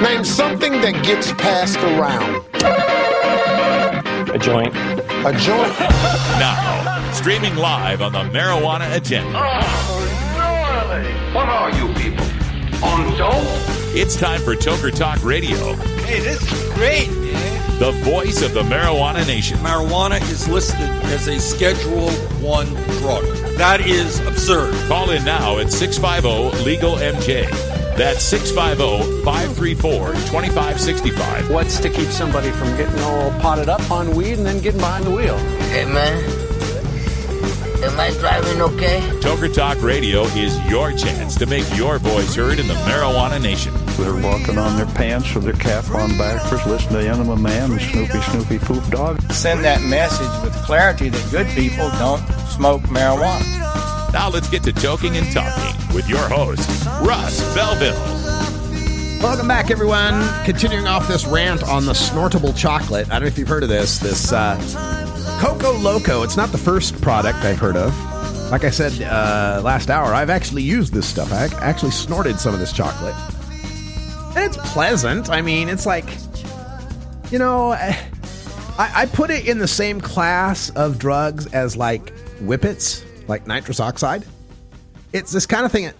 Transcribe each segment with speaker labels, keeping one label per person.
Speaker 1: Name something that gets passed around.
Speaker 2: A joint.
Speaker 1: A joint.
Speaker 3: Now, streaming live on the Marijuana Agenda.
Speaker 4: Oh, really? What are you people? On dope?
Speaker 3: It's time for Toker Talk Radio.
Speaker 5: Hey, this is great, man.
Speaker 3: The voice of the Marijuana Nation.
Speaker 5: Marijuana is listed as a Schedule 1 drug. That is absurd.
Speaker 3: Call in now at 650-LEGAL-MJ. That's 650-534-2565.
Speaker 2: What's to keep somebody from getting all potted up on weed and then getting behind the wheel?
Speaker 6: Hey, man. Am I driving okay?
Speaker 3: Toker Talk Radio is your chance to make your voice heard in the Marijuana Nation.
Speaker 7: They're walking on their pants with their cap on backwards, listening to Enema Man and Snoopy Poop Dog.
Speaker 8: Send that message with clarity that good people don't smoke marijuana.
Speaker 3: Now let's get to Toking and Talking with your host, Russ Belville.
Speaker 9: Welcome back, everyone. Continuing off this rant on the snortable chocolate. I don't know if you've heard of this Coco Loco. It's not the first product I've heard of. Like I said last hour, I've actually used this stuff. I actually snorted some of this chocolate. And it's pleasant. I mean, it's like, you know, I put it in the same class of drugs as like whippets, like nitrous oxide. It's this kind of thing.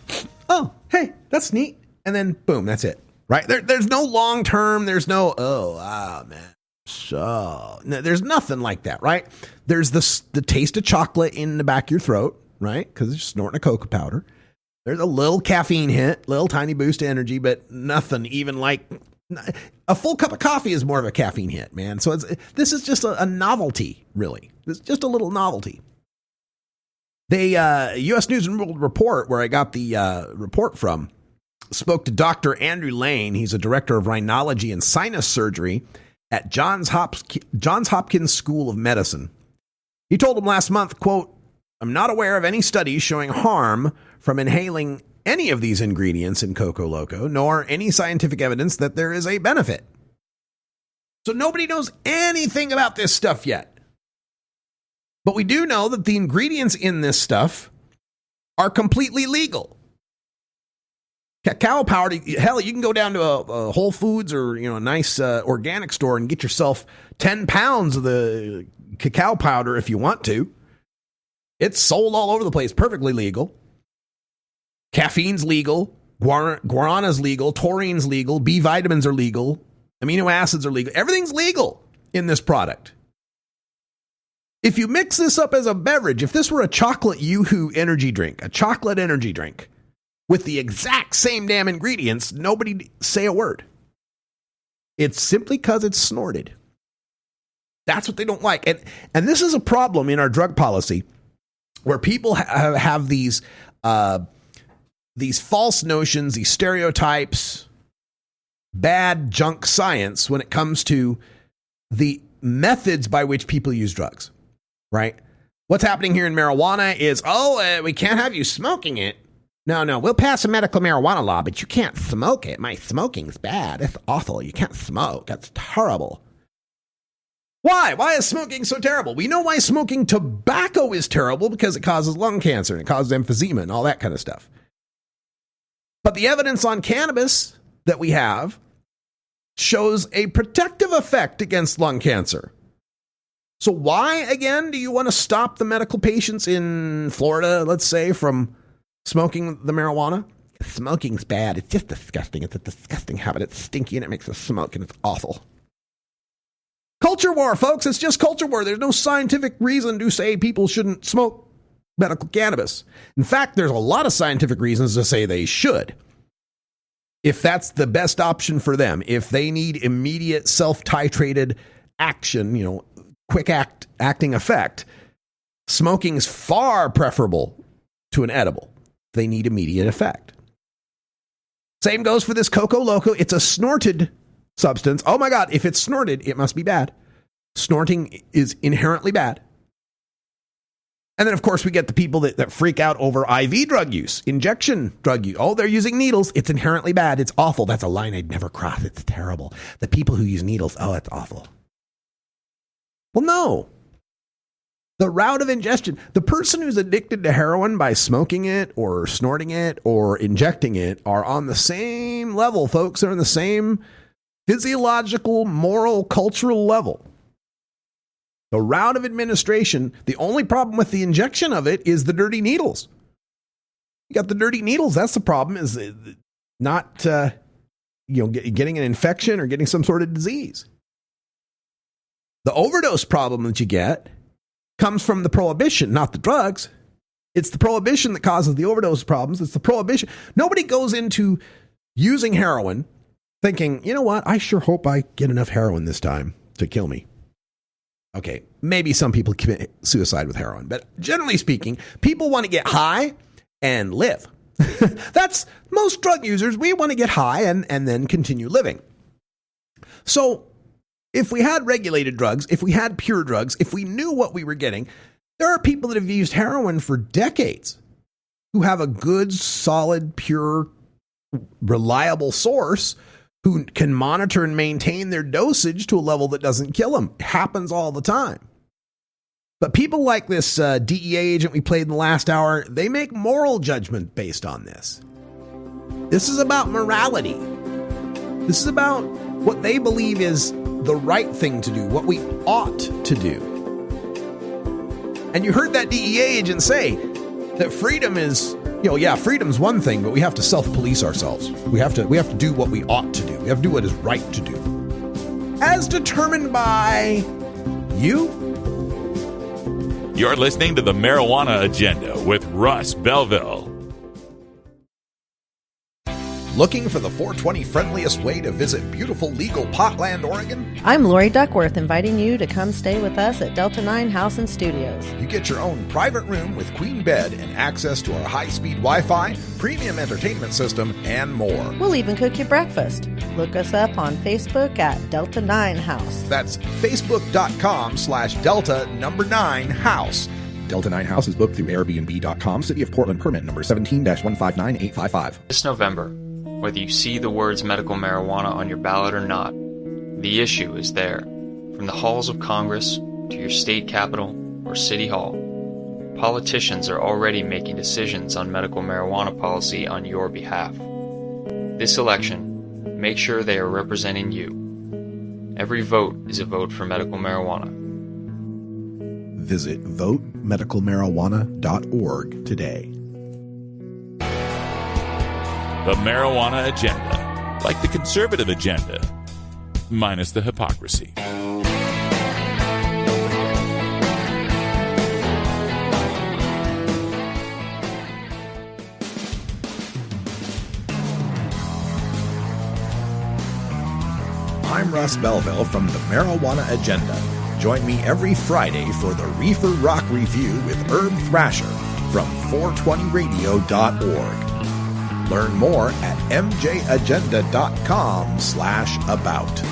Speaker 9: Oh, hey, that's neat. And then boom, that's it. Right? There's no long term. There's no, man. So there's nothing like that, right? There's the taste of chocolate in the back of your throat, right? Because you're snorting a cocoa powder. There's a little caffeine hit, little tiny boost of energy, but nothing even like a full cup of coffee is more of a caffeine hit, man. So this is just a novelty, really. It's just a little novelty. The U.S. News and World Report, where I got the report from, spoke to Dr. Andrew Lane. He's a director of rhinology and sinus surgery at Johns Hopkins School of Medicine. He told him last month, quote, "I'm not aware of any studies showing harm from inhaling any of these ingredients in Coco Loco, nor any scientific evidence that there is a benefit." So nobody knows anything about this stuff yet. But we do know that the ingredients in this stuff are completely legal. Cacao powder, hell, you can go down to a Whole Foods or a nice organic store and get yourself 10 pounds of the cacao powder if you want to. It's sold all over the place, perfectly legal. Caffeine's legal, guarana's legal, taurine's legal, B vitamins are legal, amino acids are legal. Everything's legal in this product. If you mix this up as a beverage, if this were a chocolate Yoo-hoo energy drink, a chocolate energy drink, with the exact same damn ingredients, nobody'd say a word. It's simply because it's snorted. That's what they don't like. And this is a problem in our drug policy where people have these false notions, these stereotypes, bad junk science when it comes to the methods by which people use drugs, right? What's happening here in marijuana is, we can't have you smoking it. No, we'll pass a medical marijuana law, but you can't smoke it. My smoking's bad. It's awful. You can't smoke. That's terrible. Why? Why is smoking so terrible? We know why smoking tobacco is terrible, because it causes lung cancer and it causes emphysema and all that kind of stuff. But the evidence on cannabis that we have shows a protective effect against lung cancer. So why, again, do you want to stop the medical patients in Florida, let's say, from smoking the marijuana? Smoking's bad. It's just disgusting. It's a disgusting habit. It's stinky and it makes us smoke and it's awful. Culture war, folks. It's just culture war. There's no scientific reason to say people shouldn't smoke medical cannabis. In fact, there's a lot of scientific reasons to say they should. If that's the best option for them, if they need immediate self-titrated action, quick acting effect, smoking's far preferable to an edible. They need immediate effect. Same goes for this Coco Loco. It's a snorted substance. Oh my God, if it's snorted, it must be bad. Snorting is inherently bad. And then, of course, we get the people that freak out over IV drug use, injection drug use. Oh, they're using needles. It's inherently bad. It's awful. That's a line I'd never cross. It's terrible. The people who use needles, it's awful. Well, no. The route of ingestion, the person who's addicted to heroin by smoking it or snorting it or injecting it are on the same level, folks. They're on the same physiological, moral, cultural level. The route of administration, the only problem with the injection of it is the dirty needles. You got the dirty needles. That's the problem, is not getting an infection or getting some sort of disease. The overdose problem that you get comes from the prohibition, not the drugs. It's the prohibition that causes the overdose problems. It's the prohibition. Nobody goes into using heroin thinking, you know what, I sure hope I get enough heroin this time to kill me. Okay, maybe some people commit suicide with heroin, but generally speaking, people want to get high and live. That's most drug users. We want to get high and then continue living. So if we had regulated drugs, if we had pure drugs, if we knew what we were getting, there are people that have used heroin for decades who have a good, solid, pure, reliable source who can monitor and maintain their dosage to a level that doesn't kill them. It happens all the time. But people like this DEA agent we played in the last hour, they make moral judgment based on this. This is about morality. This is about what they believe is the right thing to do, what we ought to do. And you heard that DEA agent say that freedom is, freedom's one thing, but we have to self-police ourselves. We have to do what we ought to do. We have to do what is right to do. As determined by you.
Speaker 3: You're listening to the Marijuana Agenda with Russ Belville.
Speaker 10: Looking for the 420 friendliest way to visit beautiful legal Potland, Oregon?
Speaker 11: I'm Lori Duckworth, inviting you to come stay with us at Delta 9 House and Studios.
Speaker 10: You get your own private room with queen bed and access to our high-speed Wi-Fi, premium entertainment system, and more.
Speaker 11: We'll even cook you breakfast. Look us up on Facebook at Delta 9 House.
Speaker 10: That's facebook.com/Delta9House. Delta 9 House is booked through Airbnb.com. City of Portland permit number 17-159855.
Speaker 12: This November, whether you see the words medical marijuana on your ballot or not, the issue is there. From the halls of Congress to your state capitol or city hall, politicians are already making decisions on medical marijuana policy on your behalf. This election, make sure they are representing you. Every vote is a vote for medical marijuana.
Speaker 10: Visit votemedicalmarijuana.org today.
Speaker 3: The Marijuana Agenda, like the conservative agenda, minus the hypocrisy.
Speaker 10: I'm Russ Belville from the Marijuana Agenda. Join me every Friday for the Reefer Rock Review with Herb Thrasher from 420radio.org. Learn more at mjagenda.com/about.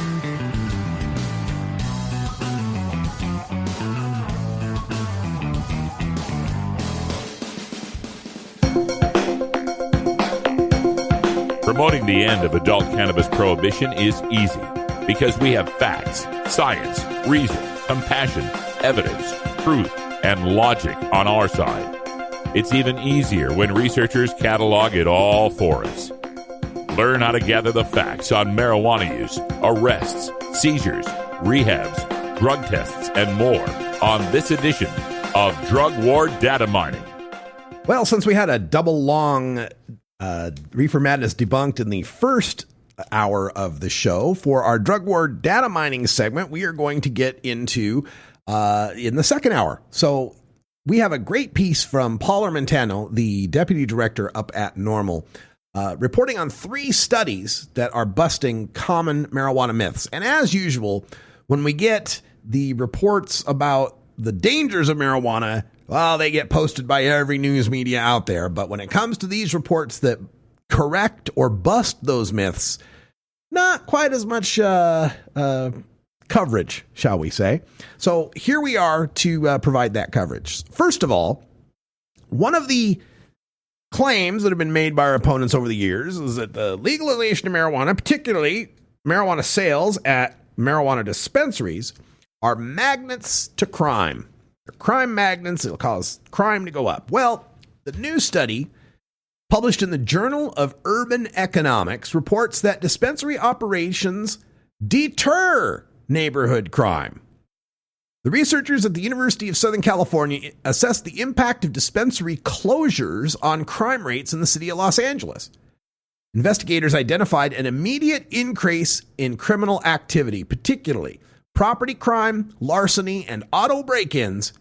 Speaker 3: Promoting the end of adult cannabis prohibition is easy because we have facts, science, reason, compassion, evidence, truth, and logic on our side. It's even easier when researchers catalog it all for us. Learn how to gather the facts on marijuana use, arrests, seizures, rehabs, drug tests, and more on this edition of Drug War Data Mining.
Speaker 9: Well, since we had a double long Reefer Madness debunked in the first hour of the show, for our Drug War Data Mining segment, we are going to get into in the second hour. So we have a great piece from Paul Armentano, the deputy director up at Normal, reporting on 3 studies that are busting common marijuana myths. And as usual, when we get the reports about the dangers of marijuana, well, they get posted by every news media out there. But when it comes to these reports that correct or bust those myths, not quite as much coverage, shall we say. So here we are to provide that coverage. First of all, one of the claims that have been made by our opponents over the years is that the legalization of marijuana, particularly marijuana sales at marijuana dispensaries, are magnets to crime. crime magnets. It'll cause crime to go up. Well, the new study published in the Journal of Urban Economics reports that dispensary operations deter neighborhood crime. The researchers at the University of Southern California assessed the impact of dispensary closures on crime rates in the city of Los Angeles. Investigators identified an immediate increase in criminal activity, particularly property crime, larceny, and auto break-ins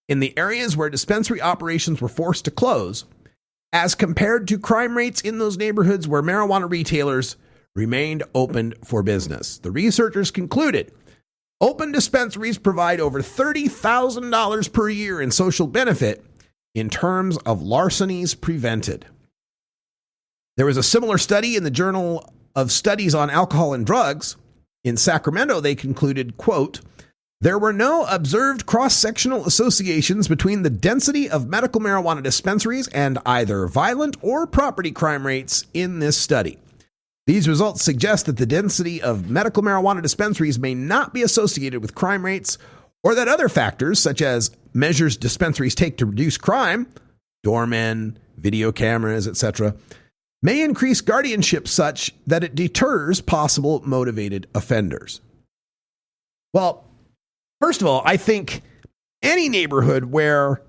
Speaker 9: in the areas where dispensary operations were forced to close, as compared to crime rates in those neighborhoods where marijuana retailers remained open for business. The researchers concluded open dispensaries provide over $30,000 per year in social benefit in terms of larcenies prevented. There was a similar study in the Journal of Studies on Alcohol and Drugs. In Sacramento, they concluded, quote, there were no observed cross-sectional associations between the density of medical marijuana dispensaries and either violent or property crime rates in this study. These results suggest that the density of medical marijuana dispensaries may not be associated with crime rates, or that other factors, such as measures dispensaries take to reduce crime, doormen, video cameras, etc., may increase guardianship such that it deters possible motivated offenders. Well, first of all, I think any neighborhood where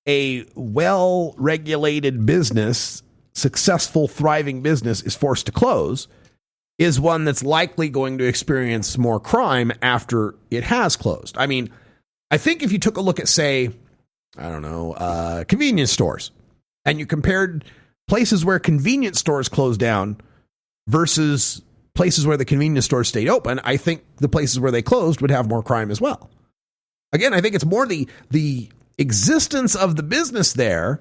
Speaker 9: a well-regulated business, successful, thriving business is forced to close is one that's likely going to experience more crime after it has closed. I mean, I think if you took a look at, say, convenience stores, and you compared places where convenience stores closed down versus places where the convenience stores stayed open, I think the places where they closed would have more crime as well. Again, I think it's more the existence of the business there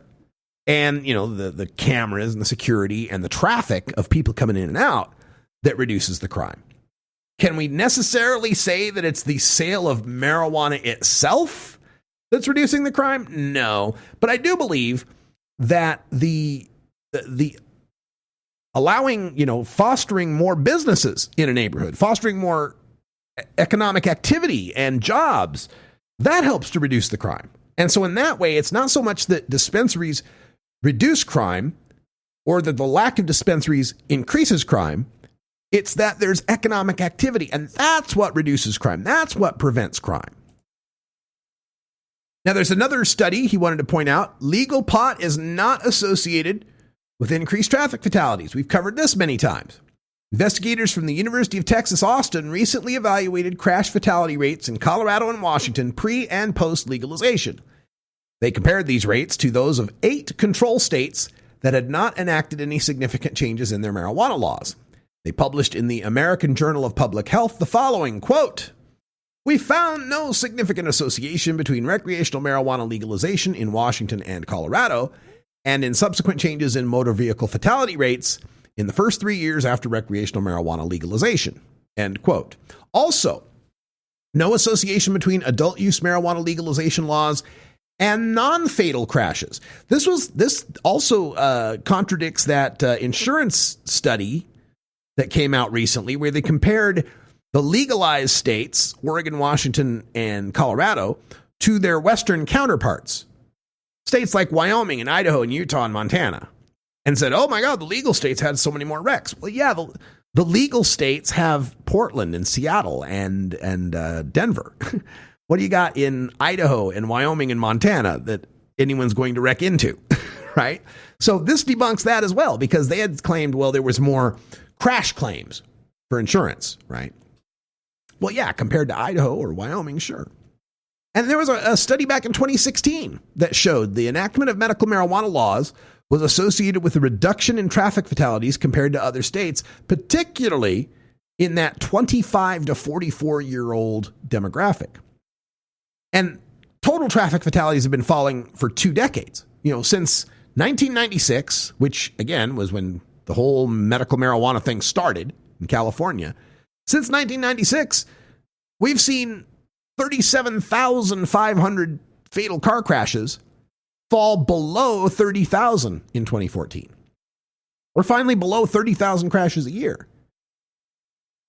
Speaker 9: and, the cameras and the security and the traffic of people coming in and out that reduces the crime. Can we necessarily say that it's the sale of marijuana itself that's reducing the crime? No. But I do believe that the allowing, fostering more businesses in a neighborhood, fostering more economic activity and jobs, that helps to reduce the crime. And so in that way, it's not so much that dispensaries reduce crime or that the lack of dispensaries increases crime. It's that there's economic activity, and that's what reduces crime. That's what prevents crime. Now, there's another study he wanted to point out. Legal pot is not associated with increased traffic fatalities. We've covered this many times. Investigators from the University of Texas, Austin recently evaluated crash fatality rates in Colorado and Washington pre and post legalization. They compared these rates to those of 8 control states that had not enacted any significant changes in their marijuana laws. They published in the American Journal of Public Health the following, quote, we found no significant association between recreational marijuana legalization in Washington and Colorado and in subsequent changes in motor vehicle fatality rates in the first 3 years after recreational marijuana legalization, end quote. Also, no association between adult use marijuana legalization laws and non-fatal crashes. This also contradicts that insurance study that came out recently where they compared the legalized states, Oregon, Washington, and Colorado, to their western counterparts, states like Wyoming and Idaho and Utah and Montana, and said, oh my God, the legal states had so many more wrecks. Well, yeah, the legal states have Portland and Seattle and Denver. What do you got in Idaho and Wyoming and Montana that anyone's going to wreck into, right? So this debunks that as well, because they had claimed, well, there was more crash claims for insurance, right? Well, yeah, compared to Idaho or Wyoming, sure. And there was a study back in 2016 that showed the enactment of medical marijuana laws was associated with a reduction in traffic fatalities compared to other states, particularly in that 25 to 44-year-old demographic. And total traffic fatalities have been falling for 2 decades. Since 1996, which, again, was when the whole medical marijuana thing started in California. Since 1996, we've seen 37,500 fatal car crashes fall below 30,000 in 2014. We're finally below 30,000 crashes a year.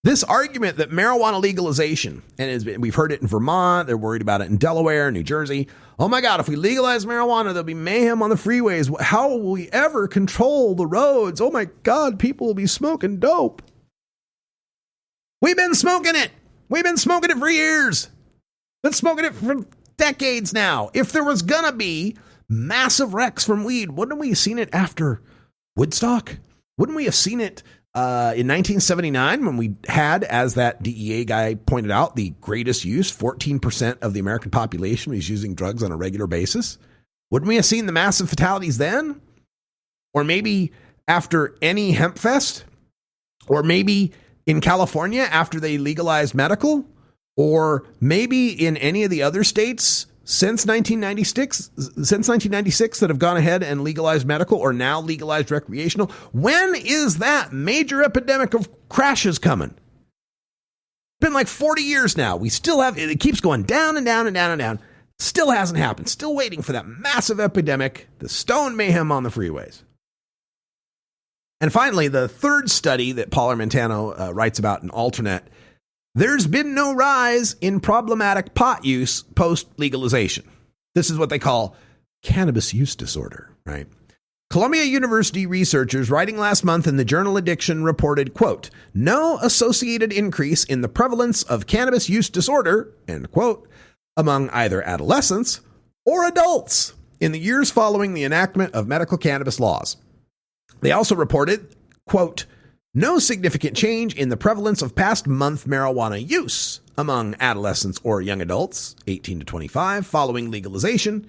Speaker 9: This argument that marijuana legalization, and we've heard it in Vermont, they're worried about it in Delaware, New Jersey. Oh my God, if we legalize marijuana, there'll be mayhem on the freeways. How will we ever control the roads? Oh my God, people will be smoking dope. We've been smoking it. We've been smoking it for years. Been smoking it for decades now. If there was going to be massive wrecks from weed, wouldn't we have seen it after Woodstock? Wouldn't we have seen it in 1979 when we had, as that DEA guy pointed out, the greatest use? 14% of the American population was using drugs on a regular basis. Wouldn't we have seen the massive fatalities then? Or maybe after any hemp fest? Or maybe in California after they legalized medical? Or maybe in any of the other states since 1996 that have gone ahead and legalized medical or now legalized recreational? When is that major epidemic of crashes coming? It's been like 40 years now. We still have, it keeps going down and down and down and down. Still hasn't happened. Still waiting for that massive epidemic, the stone mayhem on the freeways. And finally, the third study that Paul Armentano writes about in Alternate, there's been no rise in problematic pot use post-legalization. This is what they call cannabis use disorder, right? Columbia University researchers writing last month in the journal Addiction reported, quote, no associated increase in the prevalence of cannabis use disorder, end quote, among either adolescents or adults in the years following the enactment of medical cannabis laws. They also reported, quote, no significant change in the prevalence of past month marijuana use among adolescents or young adults, 18 to 25, following legalization,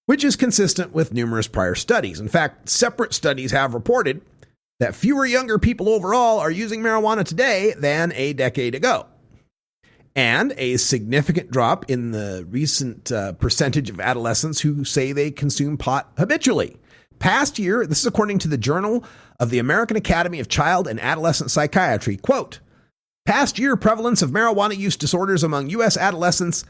Speaker 9: which is consistent with numerous prior studies. In fact, separate studies have reported that fewer younger people overall are using marijuana today than a decade ago, and a significant drop in the recent percentage of adolescents who say they consume pot habitually. Past year, this is according to the Journal of the American Academy of Child and Adolescent Psychiatry, quote, past year prevalence of marijuana use disorders among U.S. adolescents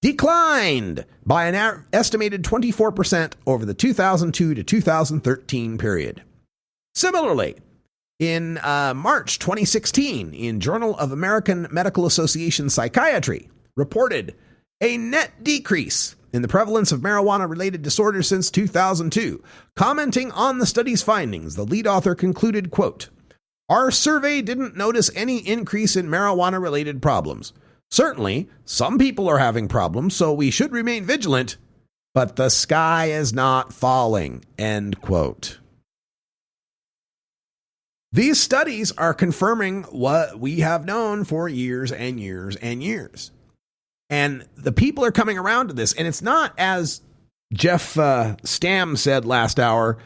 Speaker 9: declined by an estimated 24% over the 2002 to 2013 period. Similarly, in March 2016, in Journal of American Medical Association Psychiatry, reported a net decrease in the prevalence of marijuana-related disorders since 2002. Commenting on the study's findings, the lead author concluded, quote, our survey didn't notice any increase in marijuana-related problems. Certainly, some people are having problems, so we should remain vigilant, but the sky is not falling, end quote. These studies are confirming what we have known for years and years and years. And the people are coming around to this. And it's not, as Jeff Stamm said last hour,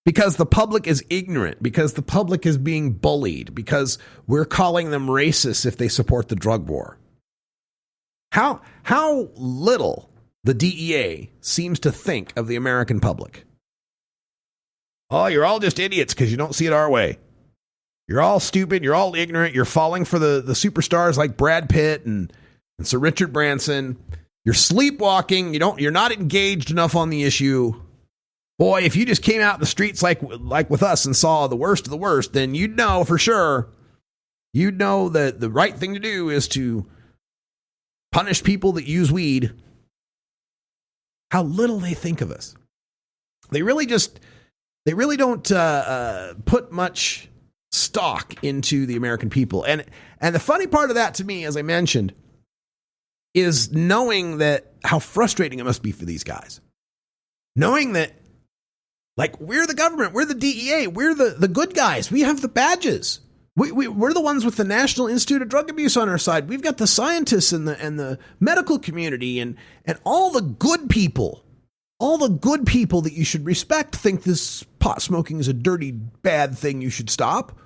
Speaker 9: because the public is ignorant, because the public is being bullied, because we're calling them racist if they support the drug war. How little the DEA seems to think of the American public. Oh, you're all just idiots because you don't see it our way. You're all stupid. You're all ignorant. You're falling for the superstars like Brad Pitt and Sir Richard Branson. You're sleepwalking. You're not engaged enough on the issue. Boy, if you just came out in the streets like with us and saw the worst of the worst, then you'd know for sure. You'd know that the right thing to do is to punish people that use weed. How little they think of us. They really don't put much stock into the American people. And the funny part of that to me, as I mentioned, is knowing that how frustrating it must be for these guys. Knowing that, like, we're the government, we're the DEA, we're the good guys. We have the badges. We're the ones with the National Institute of Drug Abuse on our side. We've got the scientists and the medical community and all the good people. All the good people that you should respect think this pot smoking is a dirty, bad thing you should stop.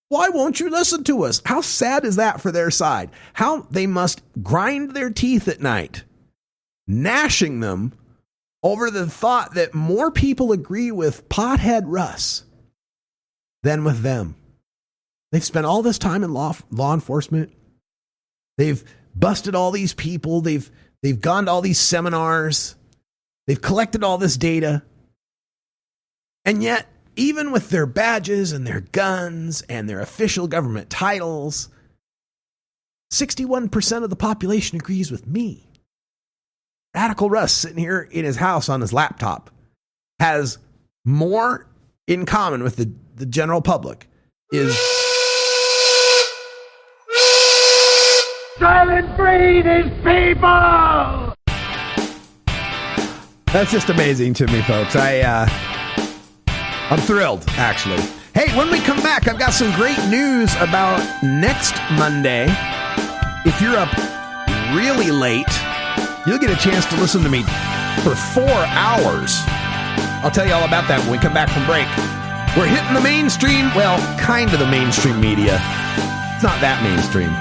Speaker 9: Why won't you listen to us? How sad is that for their side? How they must grind their teeth at night, gnashing them over the thought that more people agree with pothead Russ than with them. They've spent all this time in law enforcement. They've busted all these people. They've gone to all these seminars. They've collected all this data. And yet even with their badges and their guns and their official government titles, 61% of the population agrees with me. Radical Russ, sitting here in his house on his laptop, has more in common with the general public. Is
Speaker 4: silent breed is people!
Speaker 9: That's just amazing to me, folks. I'm thrilled, actually. Hey, when we come back, I've got some great news about next Monday. If you're up really late, you'll get a chance to listen to me for 4 hours. I'll tell you all about that when we come back from break. We're hitting the mainstream, well, kind of the mainstream media. It's not that mainstream.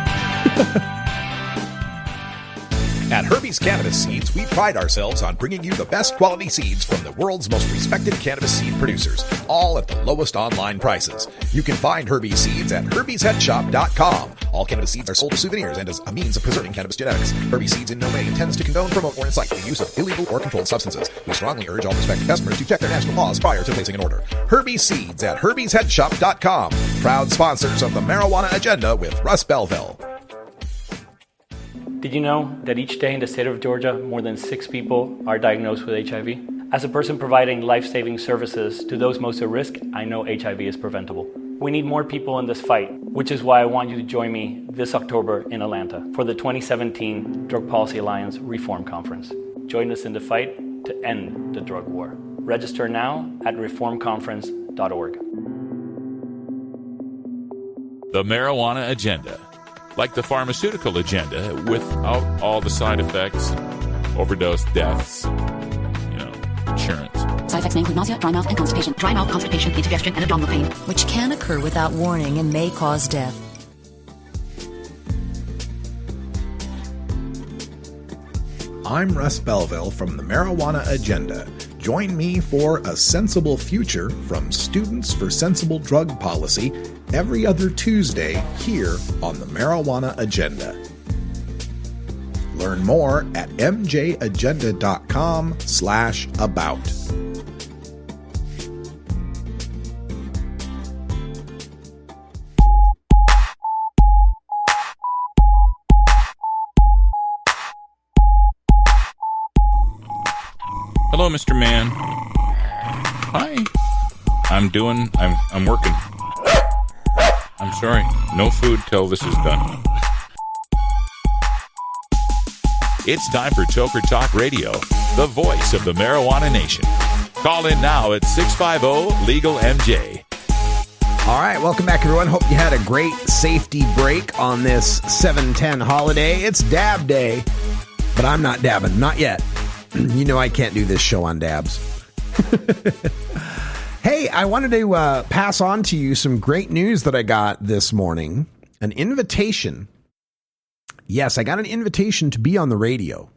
Speaker 10: At Herbie's Cannabis Seeds, we pride ourselves on bringing you the best quality seeds from the world's most respected cannabis seed producers, all at the lowest online prices. You can find Herbie's Seeds at herbiesheadshop.com. All cannabis seeds are sold as souvenirs and as a means of preserving cannabis genetics. Herbie's Seeds in no way intends to condone, promote, or incite the use of illegal or controlled substances. We strongly urge all prospective customers to check their national laws prior to placing an order. Herbie's Seeds at herbiesheadshop.com. Proud sponsors of the Marijuana Agenda with Russ Belville.
Speaker 13: Did you know that each day in the state of Georgia, more than 6 people are diagnosed with HIV? As a person providing life-saving services to those most at risk, I know HIV is preventable. We need more people in this fight, which is why I want you to join me this October in Atlanta for the 2017 Drug Policy Alliance Reform Conference. Join us in the fight to end the drug war. Register now at reformconference.org.
Speaker 3: The Marijuana Agenda. Like the pharmaceutical agenda, without all the side effects, overdose deaths, insurance.
Speaker 14: Side effects may include nausea, dry mouth, and constipation. Dry mouth, constipation, indigestion, and abdominal pain, which can occur without warning and may cause death.
Speaker 10: I'm Russ Belville from the Marijuana Agenda. Join me for A Sensible Future from Students for Sensible Drug Policy every other Tuesday here on the Marijuana Agenda. Learn more at mjagenda.com/about.
Speaker 3: Hello, Mr. Man. Hi. I'm working. I'm sorry. No food till this is done. It's time for Toker Talk Radio, the voice of the marijuana nation. Call in now at 650-LEGAL-MJ.
Speaker 9: All right, welcome back, everyone. Hope you had a great safety break on this 7/10 holiday. It's Dab Day, but I'm not dabbing. Not yet. You know I can't do this show on dabs. Hey, I wanted to pass on to you some great news that I got this morning. An invitation. Yes, I got an invitation to be on the radio.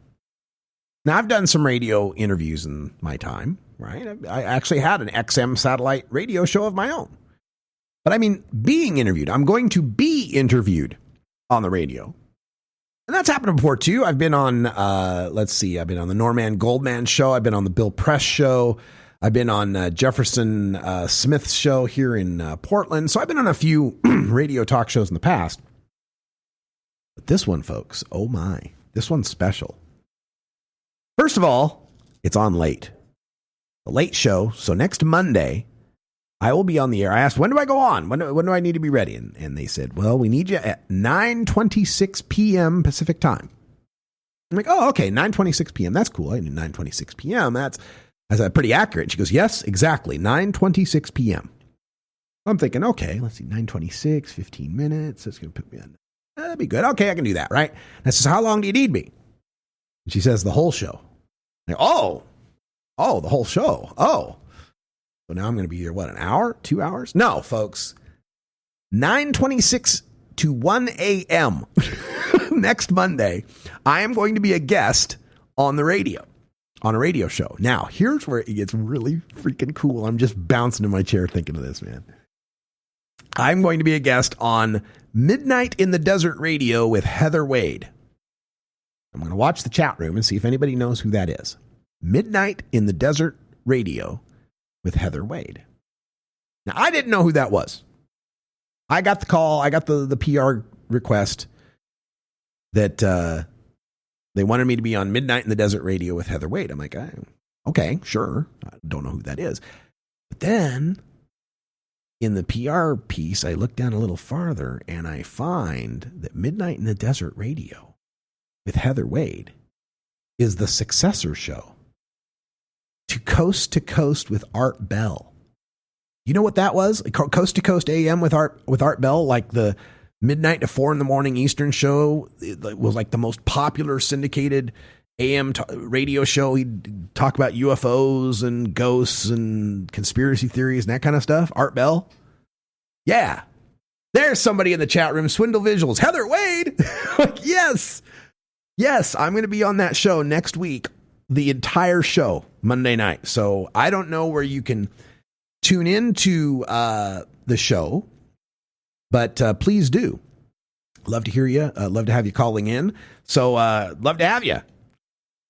Speaker 9: Now, I've done some radio interviews in my time, right? I actually had an XM satellite radio show of my own. But I mean, being interviewed. I'm going to be interviewed on the radio. And that's happened before, too. I've been on, I've been on the Norman Goldman show. I've been on the Bill Press show. I've been on Jefferson Smith's show here in Portland. So I've been on a few radio talk shows in the past. But this one, folks, oh my, this one's special. First of all, it's on late. The late show. So next Monday, I will be on the air. I asked, when do I go on? When do I need to be ready? And they said, well, we need you at 9:26 p.m. Pacific time. I'm like, oh, okay, 9:26 p.m. That's cool. I knew 9:26 p.m. That's pretty accurate. She goes, yes, exactly, 9:26 p.m. I'm thinking, okay, let's see, 9:26, 15 minutes. That's going to put me on. That'd be good. Okay, I can do that, right? And I says, how long do you need me? And she says, the whole show. I go, oh, the whole show. Oh. So now I'm going to be here, what, an hour? 2 hours? No, folks. 9:26 to 1 a.m. next Monday, I am going to be a guest on the radio, on a radio show. Now, here's where it gets really freaking cool. I'm just bouncing in my chair thinking of this, man. I'm going to be a guest on Midnight in the Desert Radio with Heather Wade. I'm going to watch the chat room and see if anybody knows who that is. Midnight in the Desert Radio with Heather Wade. Now, I didn't know who that was. I got the call. I got the PR request that they wanted me to be on Midnight in the Desert Radio with Heather Wade. I'm like, okay, sure. I don't know who that is. But then in the PR piece, I look down a little farther and I find that Midnight in the Desert Radio with Heather Wade is the successor show to Coast with Art Bell. You know what that was? Coast to Coast AM with Art Bell, like the midnight to 4 a.m. Eastern show. It was like the most popular syndicated AM radio show. He'd talk about UFOs and ghosts and conspiracy theories and that kind of stuff. Art Bell. Yeah. There's somebody in the chat room. Swindle Visuals. Heather Wade. Like, yes. Yes, I'm going to be on that show next week. The entire show, Monday night. So I don't know where you can tune into the show, but please do. Love to hear you. Love to have you calling in. So love to have you.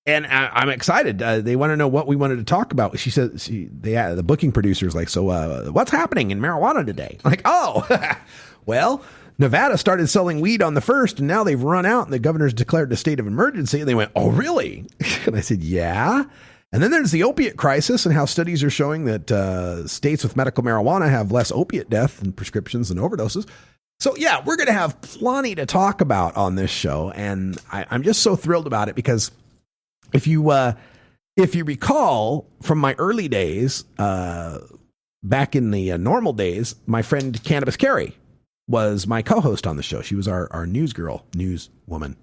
Speaker 9: And I'm excited. They want to know what we wanted to talk about. She said, the booking producer's like, so what's happening in marijuana today? I'm like, oh, well, Nevada started selling weed on the 1st, and now they've run out, and the governor's declared a state of emergency. And they went, oh, really? And I said, yeah. And then there's the opiate crisis and how studies are showing that states with medical marijuana have less opiate death and prescriptions and overdoses. So, yeah, we're going to have plenty to talk about on this show. And I'm just so thrilled about it because if you recall from my early days, back in the normal days, my friend Cannabis Carrie was my co-host on the show. She was our newswoman.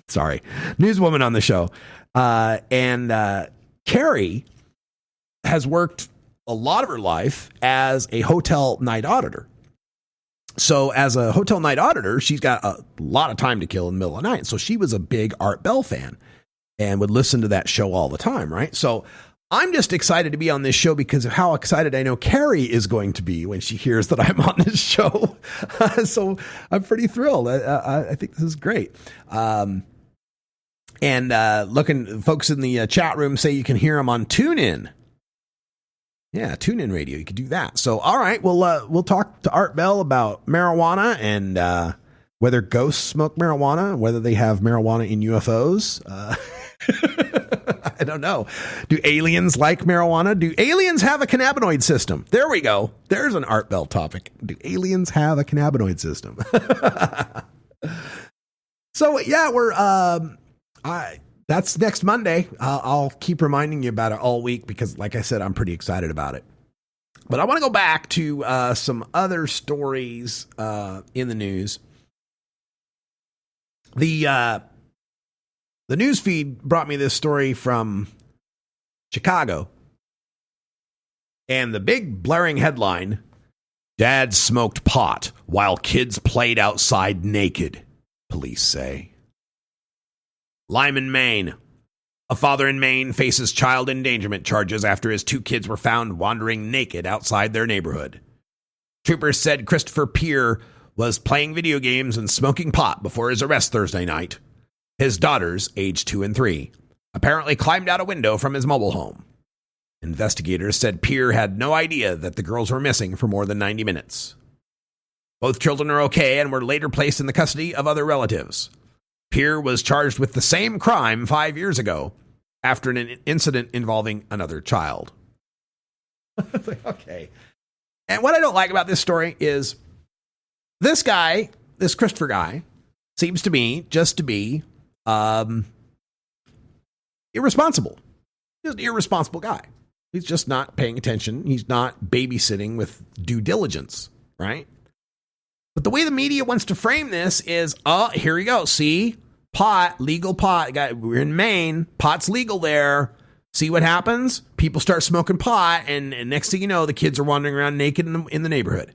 Speaker 9: Sorry, newswoman on the show. And Carrie has worked a lot of her life as a hotel night auditor. So as a hotel night auditor, she's got a lot of time to kill in the middle of the night. So she was a big Art Bell fan and would listen to that show all the time, right? So I'm just excited to be on this show because of how excited I know Carrie is going to be when she hears that I'm on this show. So I'm pretty thrilled. I think this is great. And folks in the chat room say you can hear them on TuneIn. Yeah, TuneIn Radio. You can do that. So, all right, we'll talk to Art Bell about marijuana and whether ghosts smoke marijuana, whether they have marijuana in UFOs. I don't know. Do aliens like marijuana? Do aliens have a cannabinoid system? There we go. There's an Art Bell topic. Do aliens have a cannabinoid system? So, yeah, that's next Monday. I'll keep reminding you about it all week because, like I said, I'm pretty excited about it. But I want to go back to some other stories in the news. The news feed brought me this story from Chicago. And the big blaring headline, Dad smoked pot while kids played outside naked, police say. Lyman, Maine. A father in Maine faces child endangerment charges after his 2 kids were found wandering naked outside their neighborhood. Troopers said Christopher Peer was playing video games and smoking pot before his arrest Thursday night. His daughters, aged 2 and 3, apparently climbed out a window from his mobile home. Investigators said Peer had no idea that the girls were missing for more than 90 minutes. Both children are okay and were later placed in the custody of other relatives. Peer was charged with the same crime 5 years ago after an incident involving another child. Okay. And what I don't like about this story is this guy, this Christopher guy, seems to me just to be irresponsible. Just an irresponsible guy. He's just not paying attention. He's not babysitting with due diligence, right? But the way the media wants to frame this is, oh, here we go. See, pot, legal pot. We're in Maine. Pot's legal there. See what happens? People start smoking pot, and next thing you know, the kids are wandering around naked in the neighborhood.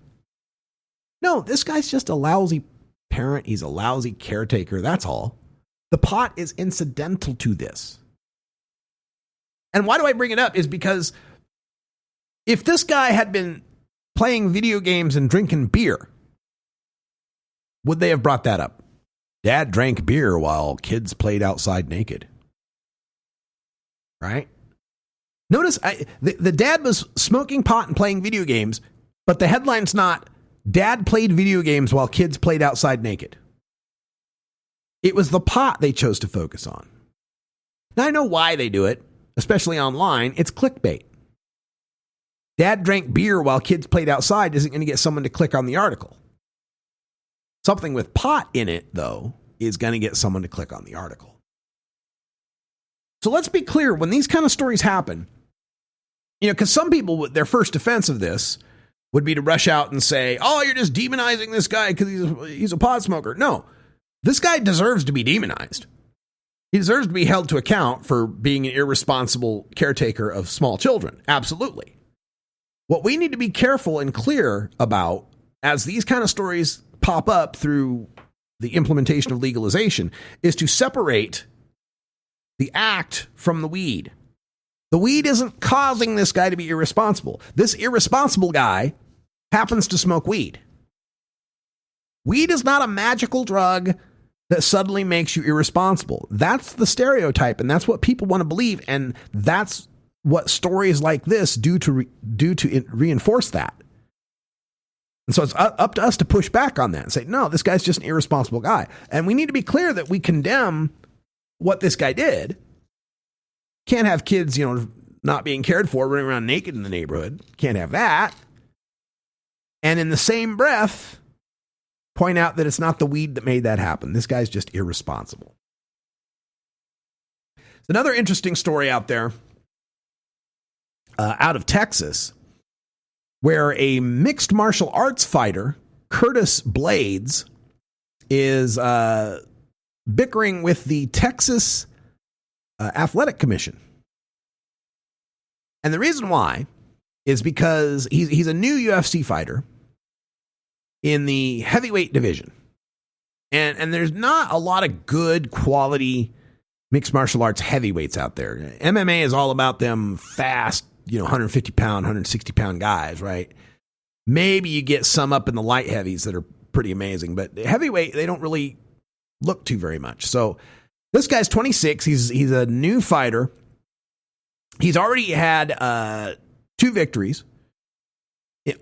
Speaker 9: No, this guy's just a lousy parent. He's a lousy caretaker. That's all. The pot is incidental to this. And why do I bring it up is because if this guy had been playing video games and drinking beer, would they have brought that up? Dad drank beer while kids played outside naked. Right? Notice the dad was smoking pot and playing video games, but the headline's not, Dad played video games while kids played outside naked. It was the pot they chose to focus on. Now, I know why they do it, especially online. It's clickbait. Dad drank beer while kids played outside isn't going to get someone to click on the article. Something with pot in it, though, is going to get someone to click on the article. So let's be clear, when these kind of stories happen, because some people, their first defense of this would be to rush out and say, oh, you're just demonizing this guy because he's a pot smoker. No, this guy deserves to be demonized. He deserves to be held to account for being an irresponsible caretaker of small children. Absolutely. What we need to be careful and clear about as these kind of stories pop up through the implementation of legalization is to separate the act from the weed. The weed isn't causing this guy to be irresponsible. This irresponsible guy happens to smoke weed. Weed is not a magical drug that suddenly makes you irresponsible. That's the stereotype, and that's what people want to believe, and that's what stories like this do to reinforce that. And so it's up to us to push back on that and say, no, this guy's just an irresponsible guy. And we need to be clear that we condemn what this guy did. Can't have kids, not being cared for, running around naked in the neighborhood. Can't have that. And in the same breath, point out that it's not the weed that made that happen. This guy's just irresponsible. Another interesting story out there, out of Texas, where a mixed martial arts fighter, Curtis Blades, is bickering with the Texas Athletic Commission. And the reason why is because he's a new UFC fighter in the heavyweight division. And there's not a lot of good quality mixed martial arts heavyweights out there. MMA is all about them fast, 150 pound, 160 pound guys, right? Maybe you get some up in the light heavies that are pretty amazing, but heavyweight, they don't really look to very much. So this guy's 26. He's a new fighter. He's already had 2 victories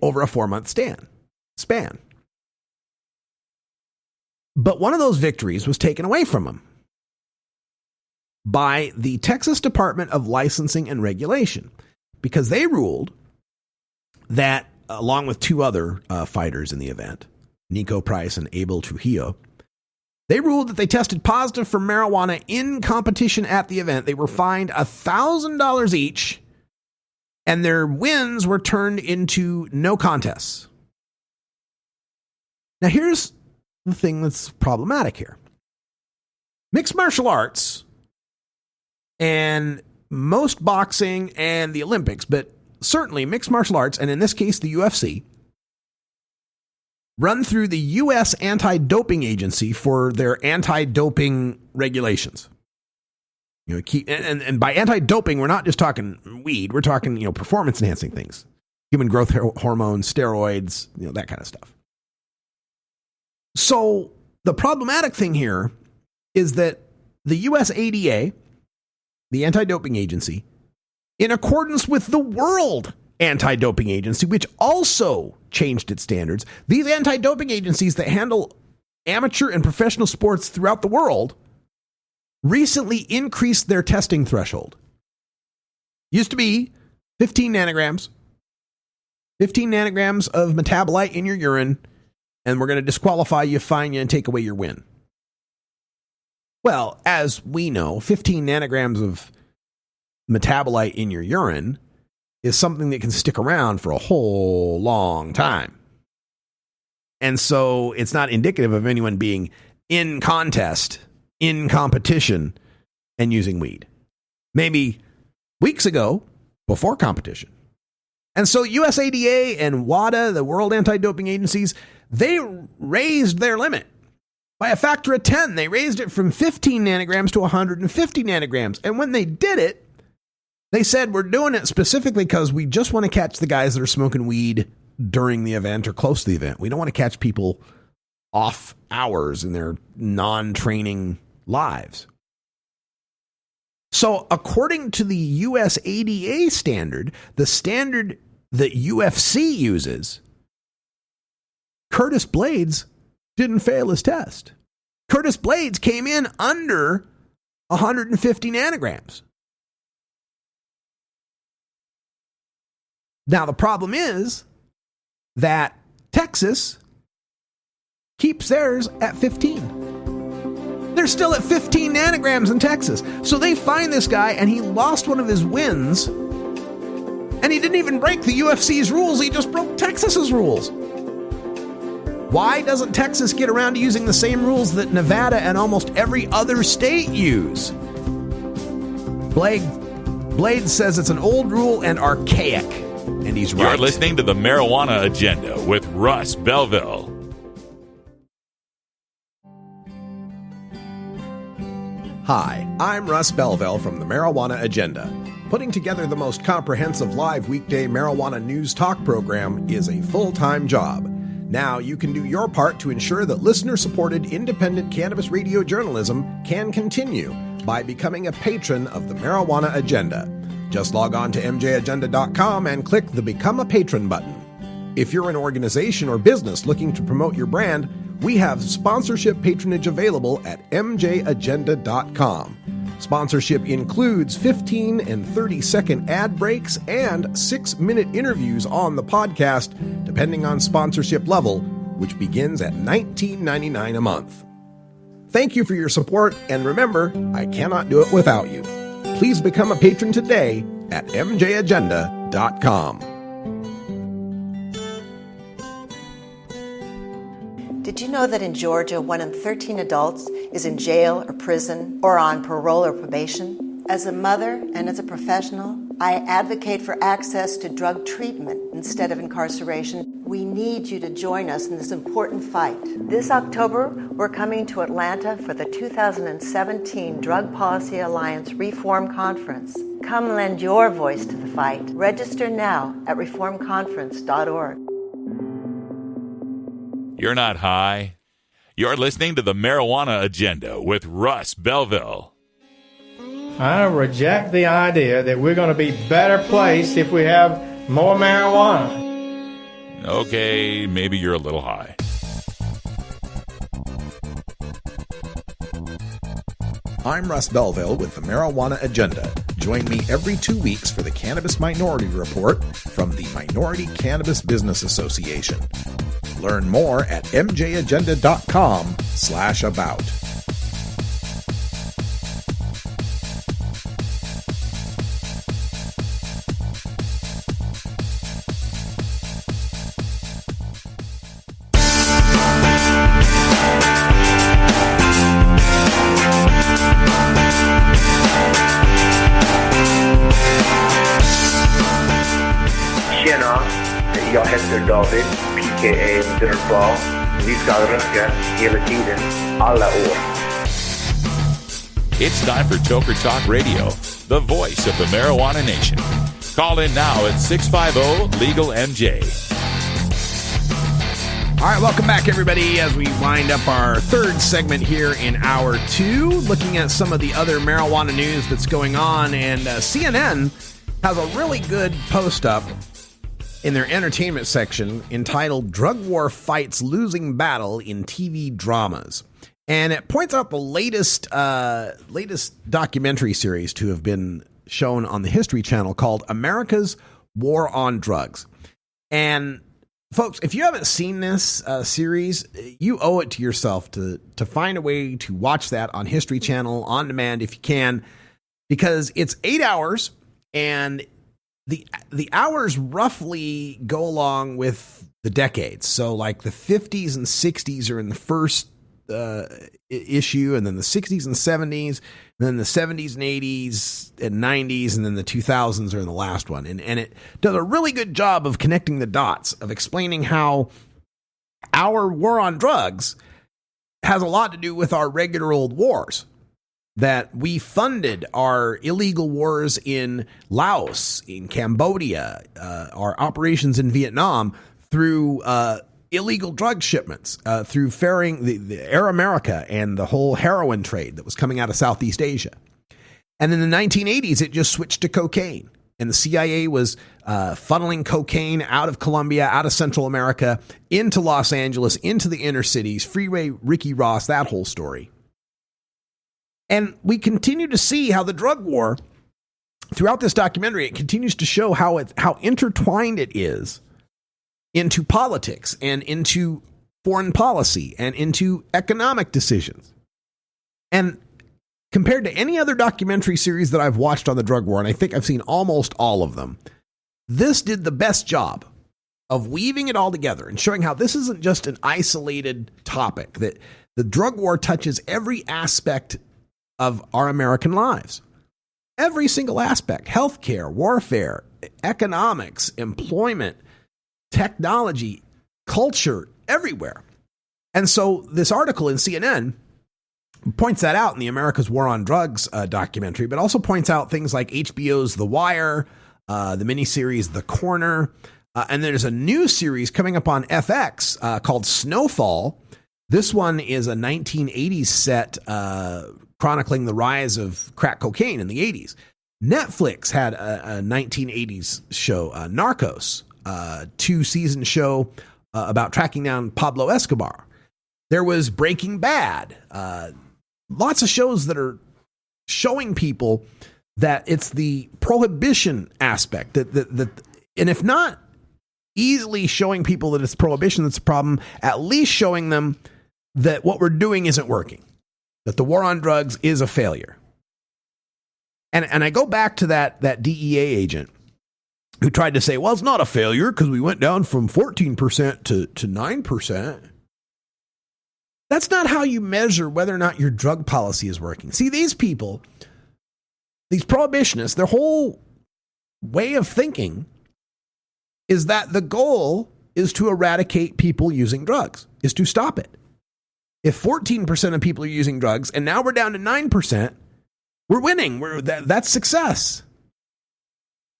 Speaker 9: over a 4-month span. But one of those victories was taken away from him by the Texas Department of Licensing and Regulation, because they ruled that, along with 2 other fighters in the event, Nico Price and Abel Trujillo, they ruled that they tested positive for marijuana in competition at the event. They were fined $1,000 each, and their wins were turned into no contests. Now, here's the thing that's problematic here. Mixed martial arts and most boxing and the Olympics, but certainly mixed martial arts, and in this case, the UFC, run through the U.S. Anti-Doping Agency for their anti-doping regulations. And by anti-doping, we're not just talking weed. We're talking, performance-enhancing things. Human growth hormones, steroids, that kind of stuff. So the problematic thing here is that the U.S. ADA, the Anti-Doping Agency, in accordance with the World Anti-Doping Agency, which also changed its standards, these anti-doping agencies that handle amateur and professional sports throughout the world recently increased their testing threshold. Used to be 15 nanograms of metabolite in your urine, and we're going to disqualify you, fine you, and take away your win. Well, as we know, 15 nanograms of metabolite in your urine is something that can stick around for a whole long time. And so it's not indicative of anyone being in contest, in competition, and using weed. Maybe weeks ago, before competition. And so USADA and WADA, the World Anti-Doping Agencies, they raised their limit by a factor of 10. They raised it from 15 nanograms to 150 nanograms. And when they did it, they said, we're doing it specifically because we just want to catch the guys that are smoking weed during the event or close to the event. We don't want to catch people off hours in their non-training lives. So according to the USADA standard, the standard that UFC uses, Curtis Blades didn't fail his test. Curtis Blades came in under 150 nanograms. Now, the problem is that Texas keeps theirs at 15. They're still at 15 nanograms in Texas. So they find this guy, and he lost one of his wins, and he didn't even break the UFC's rules. He just broke Texas's rules. Why doesn't Texas get around to using the same rules that Nevada and almost every other state use? Blade says it's an old rule and archaic, and he's right.
Speaker 3: You're listening to the Marijuana Agenda with Russ Belville.
Speaker 10: Hi, I'm Russ Belville from the Marijuana Agenda. Putting together the most comprehensive live weekday marijuana news talk program is a full-time job. Now you can do your part to ensure that listener-supported independent cannabis radio journalism can continue by becoming a patron of the Marijuana Agenda. Just log on to mjagenda.com and click the Become a Patron button. If you're an organization or business looking to promote your brand, we have sponsorship patronage available at mjagenda.com. Sponsorship includes 15 and 30-second ad breaks and 6-minute interviews on the podcast, depending on sponsorship level, which begins at $19.99 a month. Thank you for your support, and remember, I cannot do it without you. Please become a patron today at mjagenda.com.
Speaker 15: Did you know that in Georgia, 1 in 13 adults is in jail or prison or on parole or probation? As a mother and as a professional, I advocate for access to drug treatment instead of incarceration. We need you to join us in this important fight. This October, we're coming to Atlanta for the 2017 Drug Policy Alliance Reform Conference. Come lend your voice to the fight. Register now at reformconference.org.
Speaker 3: You're not high. You're listening to the Marijuana Agenda with Russ Belville.
Speaker 8: I reject the idea that we're going to be better placed if we have more marijuana.
Speaker 3: Okay, maybe you're a little high.
Speaker 10: I'm Russ Belville with the Marijuana Agenda. Join me every 2 weeks for the Cannabis Minority Report from the Minority Cannabis Business Association. Learn more at mjagenda.com/about.
Speaker 16: Tjena, jag heter David, p.k.a. Dirtball. Vi ska röka hela tiden, alla år.
Speaker 3: It's time for Toker Talk Radio, the voice of the marijuana nation. Call in now at 650-LEGAL-MJ.
Speaker 9: All right, welcome back, everybody, as we wind up our third segment here in Hour 2, looking at some of the other marijuana news that's going on. And CNN has a really good post up in their entertainment section entitled Drug War Fights Losing Battle in TV Dramas. And it points out the latest documentary series to have been shown on the History Channel called America's War on Drugs. And folks, if you haven't seen this series, you owe it to yourself to find a way to watch that on History Channel on demand if you can, because it's 8 hours, and the hours roughly go along with the decades. So like the 50s and 60s are in the first issue, and then the 60s and 70s, and then the 70s and 80s and 90s, and then the 2000s are in the last one. And it does a really good job of connecting the dots, of explaining how our war on drugs has a lot to do with our regular old wars. That we funded our illegal wars in Laos, in Cambodia, our operations in Vietnam through illegal drug shipments, through ferrying the Air America and the whole heroin trade that was coming out of Southeast Asia. And in the 1980s, it just switched to cocaine. And the CIA was funneling cocaine out of Colombia, out of Central America, into Los Angeles, into the inner cities, Freeway Ricky Ross, that whole story. And we continue to see how the drug war, throughout this documentary, it continues to show how intertwined it is into politics and into foreign policy and into economic decisions. And compared to any other documentary series that I've watched on the drug war, and I think I've seen almost all of them, this did the best job of weaving it all together and showing how this isn't just an isolated topic, that the drug war touches every aspect of our American lives. Every single aspect: healthcare, warfare, economics, employment, technology, culture, everywhere. And so this article in CNN points that out in the America's War on Drugs documentary, but also points out things like HBO's The Wire, the miniseries The Corner, and there's a new series coming up on FX called Snowfall. This one is a 1980s set chronicling the rise of crack cocaine in the 80s. Netflix had a 1980s show, Narcos, 2-season show about tracking down Pablo Escobar. There was Breaking Bad. Lots of shows that are showing people that it's the prohibition aspect that and if not easily showing people that it's prohibition that's a problem, at least showing them that what we're doing isn't working, that the war on drugs is a failure. And I go back to that DEA agent who tried to say, well, it's not a failure because we went down from 14% to 9%. That's not how you measure whether or not your drug policy is working. See, these people, these prohibitionists, their whole way of thinking is that the goal is to eradicate people using drugs, is to stop it. If 14% of people are using drugs and now we're down to 9%, we're winning. That's success.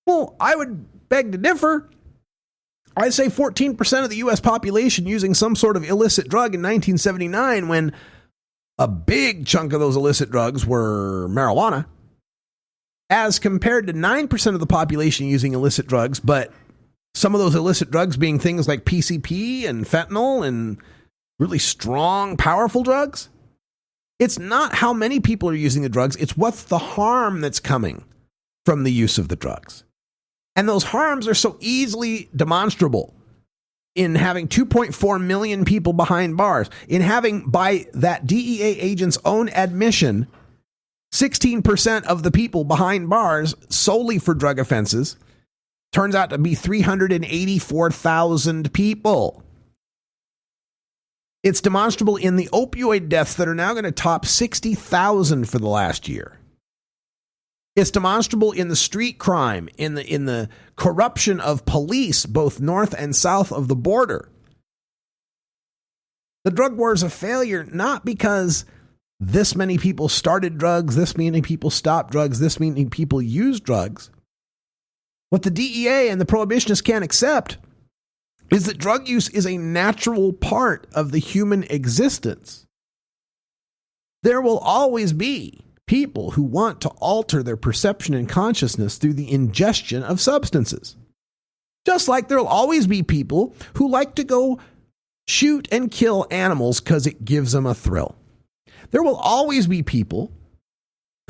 Speaker 9: Well, I would beg to differ. I'd say 14% of the U.S. population using some sort of illicit drug in 1979, when a big chunk of those illicit drugs were marijuana, as compared to 9% of the population using illicit drugs, but some of those illicit drugs being things like PCP and fentanyl and really strong, powerful drugs. It's not how many people are using the drugs, it's what's the harm that's coming from the use of the drugs. And those harms are so easily demonstrable in having 2.4 million people behind bars, in having, by that DEA agent's own admission, 16% of the people behind bars solely for drug offenses turns out to be 384,000 people. It's demonstrable in the opioid deaths that are now going to top 60,000 for the last year. It's demonstrable in the street crime, in the corruption of police, both north and south of the border. The drug war is a failure, not because this many people started drugs, this many people stopped drugs, this many people use drugs. What the DEA and the prohibitionists can't accept is that drug use is a natural part of the human existence. There will always be people who want to alter their perception and consciousness through the ingestion of substances. Just like there'll always be people who like to go shoot and kill animals because it gives them a thrill. There will always be people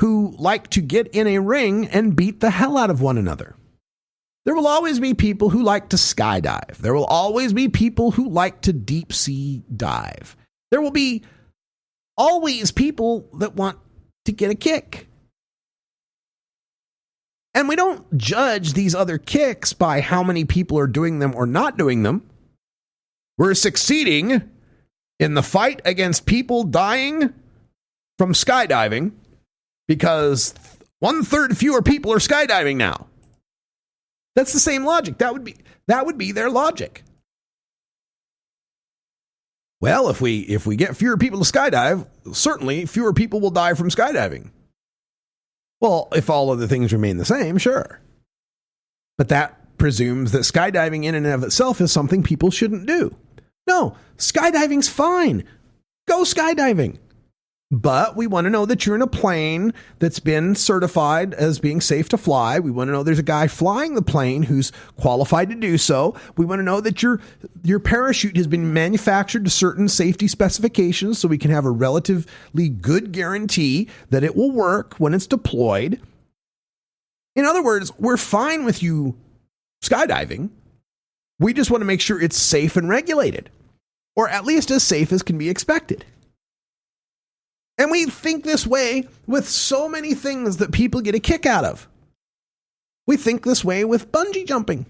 Speaker 9: who like to get in a ring and beat the hell out of one another. There will always be people who like to skydive. There will always be people who like to deep sea dive. There will be always people that want to get a kick. And we don't judge these other kicks by how many people are doing them or not doing them. We're succeeding in the fight against people dying from skydiving because 1/3 fewer people are skydiving now. That's the same logic. That would be their logic. Well, if we get fewer people to skydive, certainly fewer people will die from skydiving. Well, if all other things remain the same, sure. But that presumes that skydiving in and of itself is something people shouldn't do. No, skydiving's fine. Go skydiving. But we want to know that you're in a plane that's been certified as being safe to fly. We want to know there's a guy flying the plane who's qualified to do so. We want to know that your parachute has been manufactured to certain safety specifications so we can have a relatively good guarantee that it will work when it's deployed. In other words, we're fine with you skydiving. We just want to make sure it's safe and regulated, or at least as safe as can be expected. And we think this way with so many things that people get a kick out of. We think this way with bungee jumping.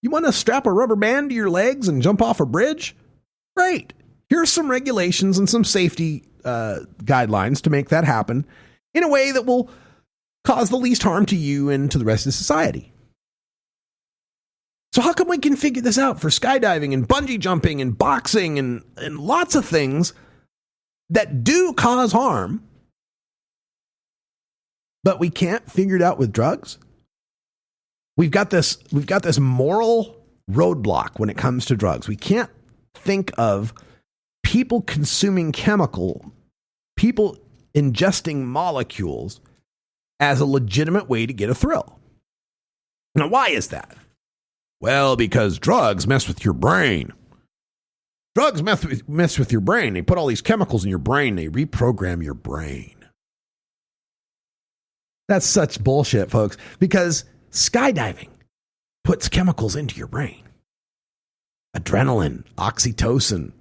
Speaker 9: You want to strap a rubber band to your legs and jump off a bridge? Great. Here's some regulations and some safety guidelines to make that happen in a way that will cause the least harm to you and to the rest of society. So how come we can figure this out for skydiving and bungee jumping and boxing and lots of things that do cause harm, but we can't figure it out with drugs? We've got this moral roadblock when it comes to drugs. We can't think of people consuming people ingesting molecules as a legitimate way to get a thrill. Now, why is that? Well, because drugs mess with your brain. Drugs mess with your brain. They put all these chemicals in your brain. They reprogram your brain. That's such bullshit, folks, because skydiving puts chemicals into your brain. Adrenaline, oxytocin,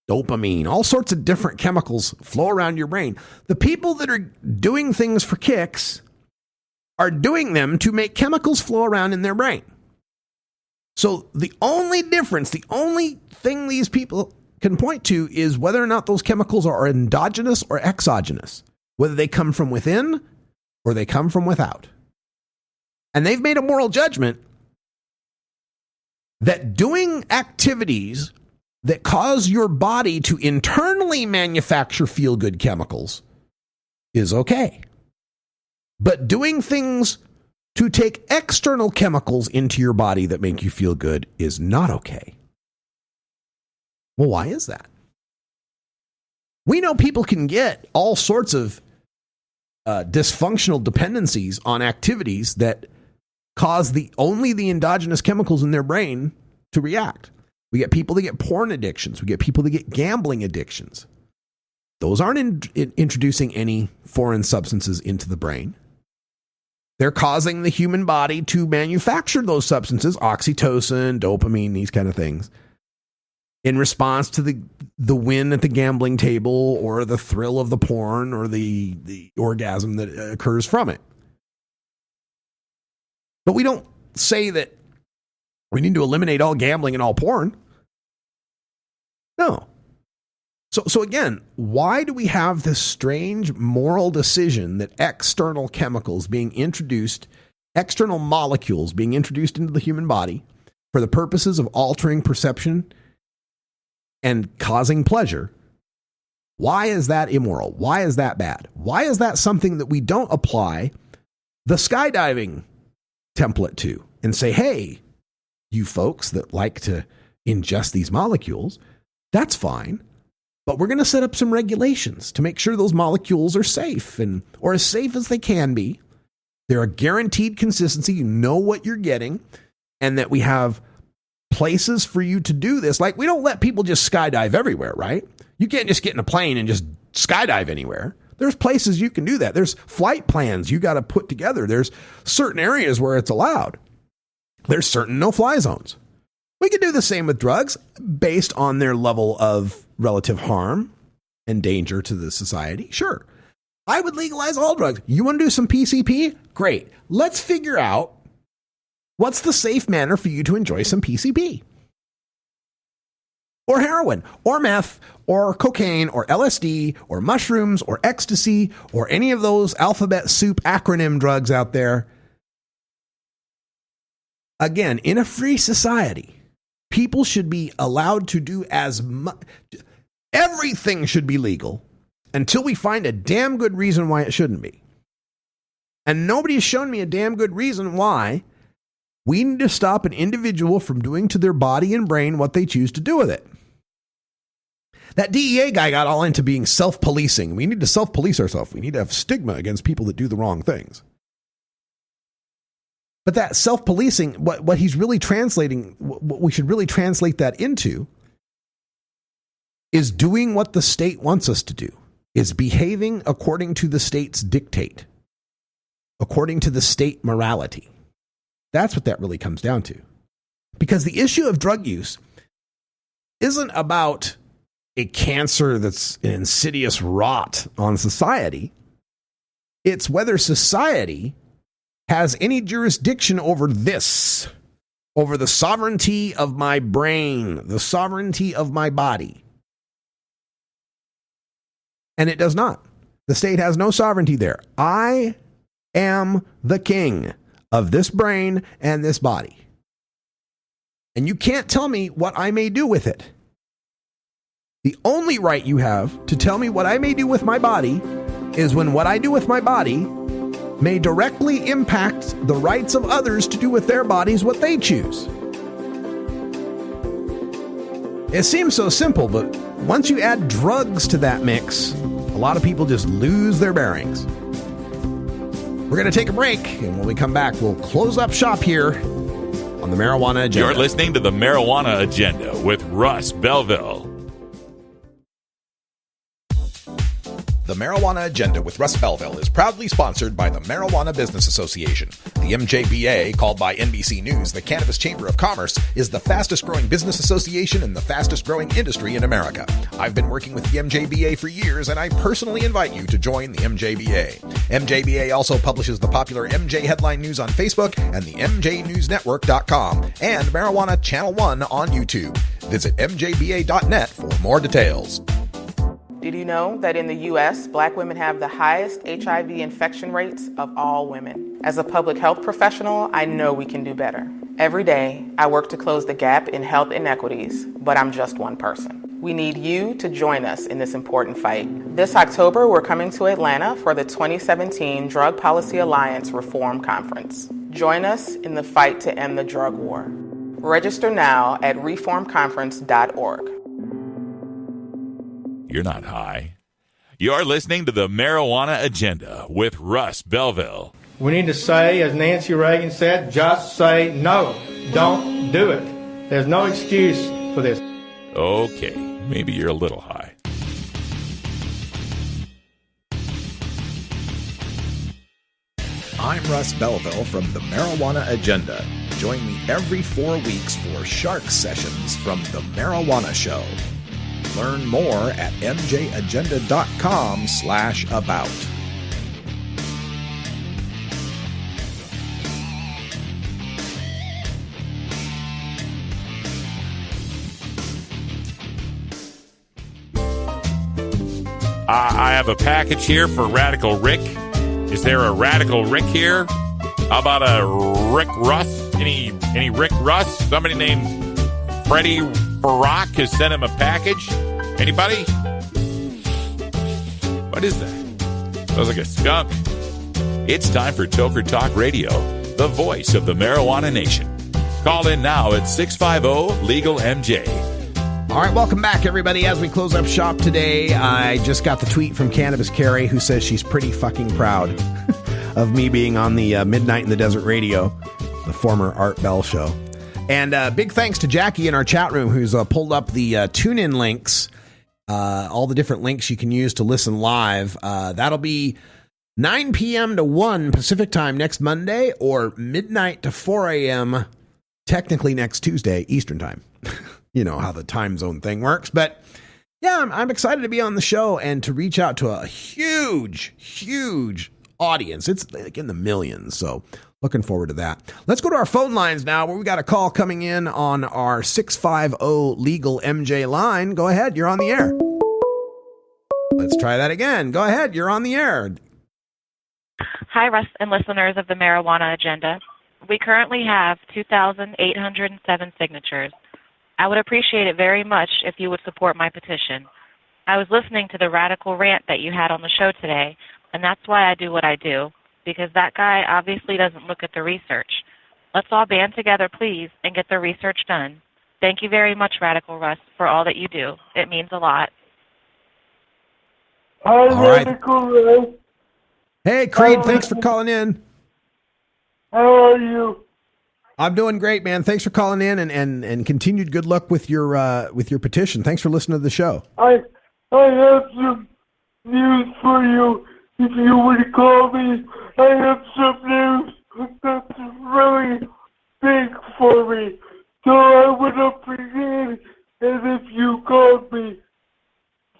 Speaker 9: dopamine, all sorts of different chemicals flow around your brain. The people that are doing things for kicks are doing them to make chemicals flow around in their brain. So the only difference, the only thing these people can point to is whether or not those chemicals are endogenous or exogenous, whether they come from within or they come from without. And they've made a moral judgment that doing activities that cause your body to internally manufacture feel-good chemicals is okay. But doing things to take external chemicals into your body that make you feel good is not okay. Well, why is that? We know people can get all sorts of dysfunctional dependencies on activities that cause only the endogenous chemicals in their brain to react. We get people that get porn addictions. We get people that get gambling addictions. Those aren't introducing any foreign substances into the brain. They're causing the human body to manufacture those substances, oxytocin, dopamine, these kind of things, in response to the win at the gambling table or the thrill of the porn or the orgasm that occurs from it. But we don't say that we need to eliminate all gambling and all porn. No. So again, why do we have this strange moral decision that external chemicals being introduced, external molecules being introduced into the human body for the purposes of altering perception and causing pleasure? Why is that immoral? Why is that bad? Why is that something that we don't apply the skydiving template to and say, hey, you folks that like to ingest these molecules, that's fine. But we're going to set up some regulations to make sure those molecules are safe or as safe as they can be. They're a guaranteed consistency. You know what you're getting, and that we have places for you to do this. Like, we don't let people just skydive everywhere, right? You can't just get in a plane and just skydive anywhere. There's places you can do that. There's flight plans you got to put together. There's certain areas where it's allowed. There's certain no-fly zones. We could do the same with drugs based on their level of relative harm and danger to the society. Sure. I would legalize all drugs. You want to do some PCP? Great. Let's figure out what's the safe manner for you to enjoy some PCP. Or heroin, or meth, or cocaine, or LSD, or mushrooms, or ecstasy, or any of those alphabet soup acronym drugs out there. Again, in a free society, people should be allowed to do as much. Everything should be legal until we find a damn good reason why it shouldn't be. And nobody has shown me a damn good reason why we need to stop an individual from doing to their body and brain what they choose to do with it. That DEA guy got all into being self-policing. We need to self-police ourselves. We need to have stigma against people that do the wrong things. But that self-policing, what he's really translating, what we should really translate that into is doing what the state wants us to do, is behaving according to the state's dictate, according to the state morality. That's what that really comes down to. Because the issue of drug use isn't about a cancer that's an insidious rot on society. It's whether society has any jurisdiction over this, over the sovereignty of my brain, the sovereignty of my body. And it does not. The state has no sovereignty there. I am the king of this brain and this body. And you can't tell me what I may do with it. The only right you have to tell me what I may do with my body is when what I do with my body may directly impact the rights of others to do with their bodies what they choose. It seems so simple, but once you add drugs to that mix, a lot of people just lose their bearings. We're going to take a break, and when we come back, we'll close up shop here on the Marijuana Agenda.
Speaker 3: You're listening to the Marijuana Agenda with Russ Belville.
Speaker 10: The Marijuana Agenda with Russ Belville is proudly sponsored by the Marijuana Business Association. The MJBA, called by NBC News the Cannabis Chamber of Commerce, is the fastest growing business association and the fastest growing industry in America. I've been working with the MJBA for years, and I personally invite you to join the MJBA. MJBA also publishes the popular MJ Headline News on Facebook and the MJNewsNetwork.com and Marijuana Channel 1 on YouTube. Visit MJBA.net for more details.
Speaker 17: Did you know that in the U.S., black women have the highest HIV infection rates of all women? As a public health professional, I know we can do better. Every day, I work to close the gap in health inequities, but I'm just one person. We need you to join us in this important fight. This October, we're coming to Atlanta for the 2017 Drug Policy Alliance Reform Conference. Join us in the fight to end the drug war. Register now at reformconference.org.
Speaker 3: You're not high. You're listening to the Marijuana Agenda with Russ Belville.
Speaker 8: We need to say, as Nancy Reagan said, just say no. Don't do it. There's no excuse for this.
Speaker 3: Okay, maybe you're a little high.
Speaker 10: I'm Russ Belville from the Marijuana Agenda. Join me every 4 weeks for Shark Sessions from The Marijuana Show. Learn more at mjagenda.com/about.
Speaker 3: I have a package here for Radical Rick. Is there a Radical Rick here? How about a Rick Russ? Any Rick Russ? Somebody named Freddie Barack has sent him a package. Anybody? What is that? Sounds like a skunk. It's time for Toker Talk Radio, the voice of the marijuana nation. Call in now at 650-LEGAL-MJ.
Speaker 9: All right, welcome back, everybody. As we close up shop today, I just got the tweet from Cannabis Carrie, who says she's pretty fucking proud of me being on the Midnight in the Desert Radio, the former Art Bell show. And big thanks to Jackie in our chat room, who's pulled up the tune-in links, all the different links you can use to listen live. That'll be 9 p.m. to 1 Pacific time next Monday, or midnight to 4 a.m. technically next Tuesday Eastern time. You know how the time zone thing works. But yeah, I'm excited to be on the show and to reach out to a huge, huge audience. It's like in the millions. So looking forward to that. Let's go to our phone lines now, where we got a call coming in on our 650-LEGAL-MJ line. Go ahead. You're on the air. Let's try that again. Go ahead. You're on the air.
Speaker 18: Hi, Russ and listeners of the Marijuana Agenda. We currently have 2,807 signatures. I would appreciate it very much if you would support my petition. I was listening to the radical rant that you had on the show today, and that's why I do what I do, because that guy obviously doesn't look at the research. Let's all band together, please, and get the research done. Thank you very much, Radical Russ, for all that you do. It means a lot.
Speaker 9: All right. Hey, Creed, thanks for calling in.
Speaker 19: How are you?
Speaker 9: I'm doing great, man. Thanks for calling in and continued good luck with your petition. Thanks for listening to the show.
Speaker 19: I have some news for you. If you would call me, I have some news that's really big for me. So I would appreciate it if you called me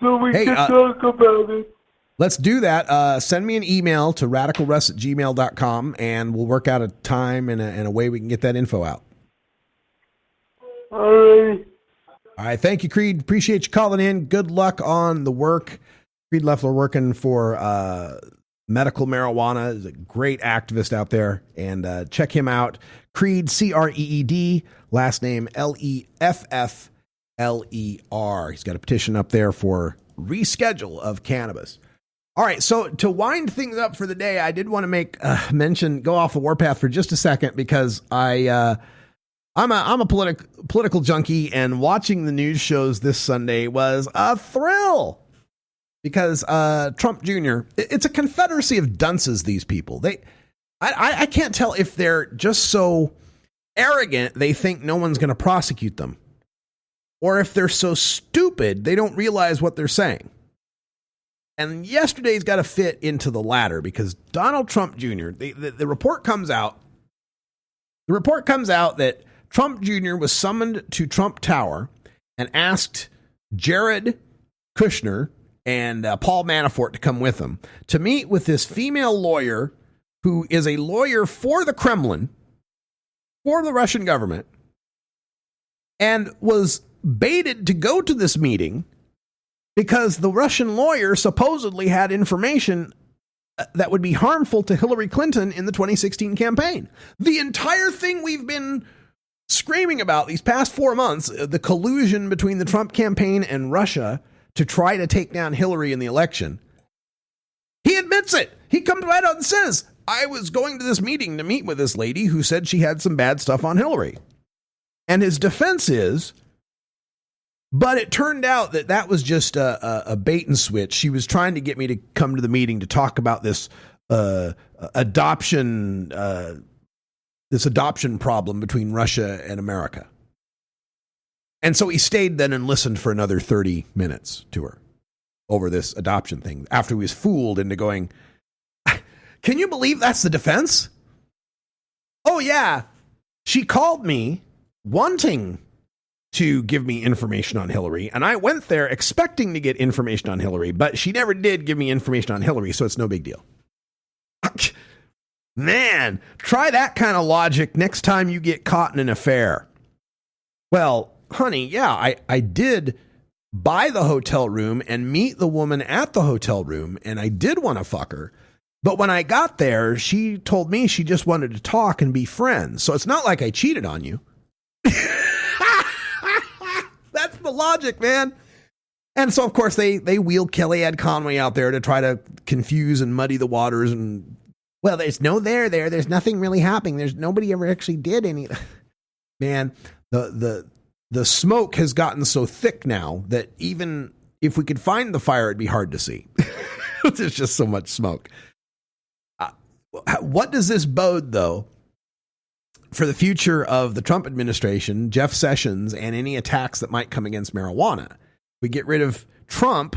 Speaker 19: so we can talk about it.
Speaker 9: Let's do that. Send me an email to radicalruss@gmail.com, and we'll work out a time and a way we can get that info out.
Speaker 19: All
Speaker 9: right. Thank you, Creed. Appreciate you calling in. Good luck on the work. Creed Leffler working for medical marijuana. He's a great activist out there. And check him out. Creed, Creed, last name Leffler. He's got a petition up there for reschedule of cannabis. All right, so to wind things up for the day, I did want to make go off the warpath for just a second because I'm a political junkie, and watching the news shows this Sunday was a thrill because Trump Jr. It's a confederacy of dunces. These people, I can't tell if they're just so arrogant they think no one's going to prosecute them, or if they're so stupid they don't realize what they're saying. And yesterday's got to fit into the latter because Donald Trump Jr., the report comes out. The report comes out that Trump Jr. was summoned to Trump Tower and asked Jared Kushner and Paul Manafort to come with him to meet with this female lawyer who is a lawyer for the Kremlin, for the Russian government, and was baited to go to this meeting because the Russian lawyer supposedly had information that would be harmful to Hillary Clinton in the 2016 campaign. The entire thing we've been screaming about these past 4 months, the collusion between the Trump campaign and Russia to try to take down Hillary in the election. He admits it. He comes right out and says, I was going to this meeting to meet with this lady who said she had some bad stuff on Hillary. And his defense is, but it turned out that was just a bait and switch. She was trying to get me to come to the meeting to talk about this adoption problem between Russia and America. And so he stayed then and listened for another 30 minutes to her over this adoption thing after he was fooled into going, can you believe that's the defense? Oh, yeah. She called me wanting to give me information on Hillary, and I went there expecting to get information on Hillary, but she never did give me information on Hillary, so it's no big deal. Man, try that kind of logic next time you get caught in an affair. Well, honey, yeah, I did buy the hotel room and meet the woman at the hotel room, and I did want to fuck her. But when I got there, she told me she just wanted to talk and be friends. So it's not like I cheated on you. That's the logic, man. And so, of course, they wheel Kellyanne Conway out there to try to confuse and muddy the waters. And, well, there's no there. There's nothing really happening. There's nobody ever actually did any. Man, the smoke has gotten so thick now that even if we could find the fire, it'd be hard to see. There's just so much smoke. What does this bode, though, for the future of the Trump administration, Jeff Sessions, and any attacks that might come against marijuana? We get rid of Trump,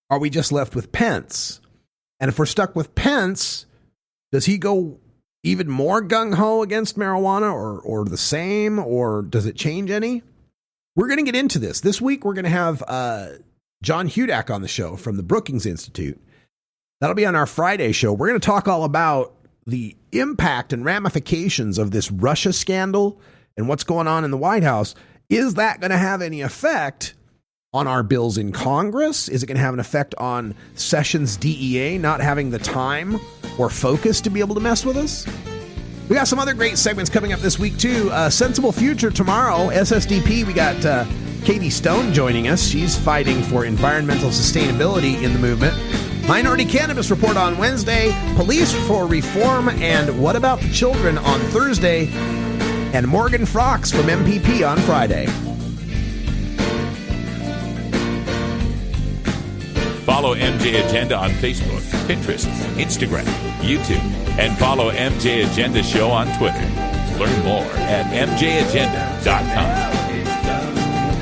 Speaker 9: are we just left with Pence? And if we're stuck with Pence, does he go even more gung-ho against marijuana or the same, or does it change any? We're going to get into this. This week, we're going to have John Hudak on the show from the Brookings Institute. That'll be on our Friday show. We're going to talk all about the impact and ramifications of this Russia scandal and what's going on in the White House. Is that going to have any effect on our bills in Congress? Is it going to have an effect on Sessions' DEA not having the time or focus to be able to mess with us? We got some other great segments coming up this week, too. Sensible Future tomorrow, SSDP. We got Katie Stone joining us. She's fighting for environmental sustainability in the movement. Minority Cannabis Report on Wednesday, Police for Reform, and What About the Children on Thursday, and Morgan Frox from MPP on Friday.
Speaker 3: Follow MJ Agenda on Facebook, Pinterest, Instagram, YouTube, and follow MJ Agenda Show on Twitter. Learn more at mjagenda.com.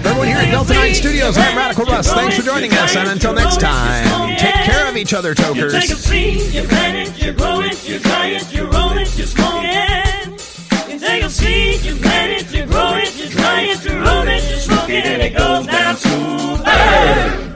Speaker 9: For everyone here at Delta 9 Studios, I'm Radical Russ. Thanks for joining us, and until next time, take care of each other, Tokers.
Speaker 20: You take a seed, you plant it, you grow it, you dry it, you roll it, you smoke it. You take a seed, you plant it, you grow it, you dry it, you roll it, you smoke it, and it goes down to burn.